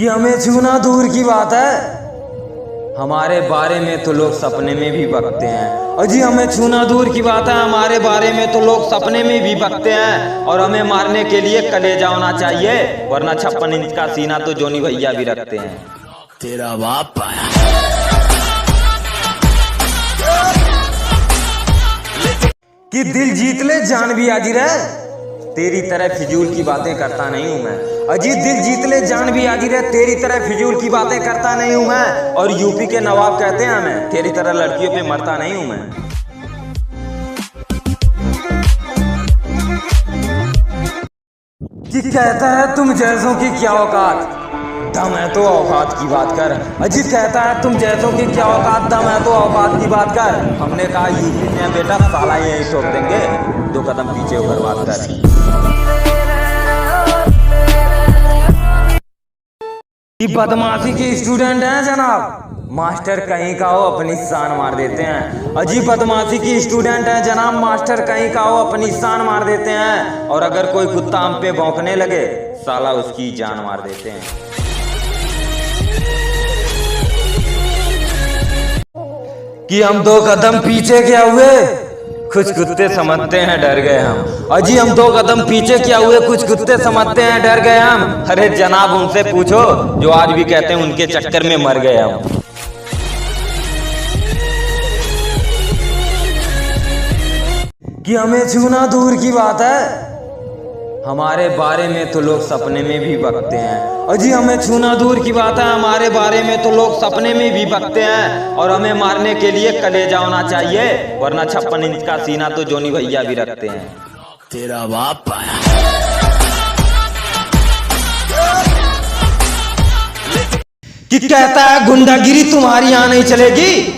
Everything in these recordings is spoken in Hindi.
कि हमें छूना दूर की बात है, हमारे बारे में तो लोग सपने में भी बकते हैं। अजी हमें छूना दूर की बात है, हमारे बारे में तो लोग सपने में भी बकते हैं। और हमें मारने के लिए कलेजा होना चाहिए, वरना 56 इंच का सीना तो जोनी भैया भी रखते हैं। तेरा बाप आया। कि दिल जीत ले जान भी हाजिर है, तेरी तरह फिजूल की बातें करता नहीं हूं मैं। अजी दिल जीत ले जान भी हाजिर है, तेरी तरह फिजूल की बातें करता नहीं हूं मैं। और यूपी के नवाब कहते हैं हमें, तेरी तरह लड़कियों पे मरता नहीं हूं मैं। कि कहता है तुम जैसों की क्या औकात, दम है तो औकात की बात कर। अजीत कहता है तुम जैसों की क्या औकात, दम है तो औकात की बात कर। हमने कहा यूपी में बेटा साला यही ठोक देंगे, 2 कदम पीछे होकर बात कर। कि बदमाशी के स्टूडेंट हैं जनाब, मास्टर कहीं का हो अपनी शान मार देते हैं। अजीब बदमाशी की स्टूडेंट हैं जनाब, मास्टर कहीं का हो अपनी शान मार देते हैं। और अगर कोई कुत्ता हम पे भौंकने लगे, साला उसकी जान मार देते हैं। कि हम 2 कदम पीछे क्या हुए, कुछ कुत्ते समझते हैं डर गए हम। अजी हम 2 कदम पीछे क्या हुए, कुछ कुत्ते समझते हैं डर गए हम। अरे जनाब उनसे पूछो जो आज भी कहते हैं उनके चक्कर में मर गए हम। कि हमें छूना दूर की बात है, हमारे बारे में तो लोग सपने में भी बकते हैं। अजी हमें छूना दूर की बात है, हमारे बारे में तो लोग सपने में भी बकते हैं। और हमें मारने के लिए कलेजा होना चाहिए, वरना 56 इंच का सीना तो जोनी भैया भी रखते हैं। तेरा बाप आया। कि कहता है गुंडागिरी तुम्हारी यहाँ नहीं चलेगी,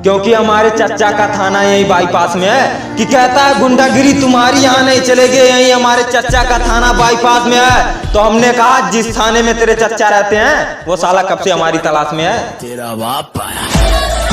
क्योंकि हमारे चच्चा का थाना यही बाईपास में है। कि कहता है गुंडागिरी तुम्हारी यहाँ नहीं चलेगी, यही हमारे चच्चा का थाना बाईपास में है। तो हमने कहा जिस थाने में तेरे चच्चा रहते हैं वो साला कब से हमारी तलाश में है। तेरा बाप आया।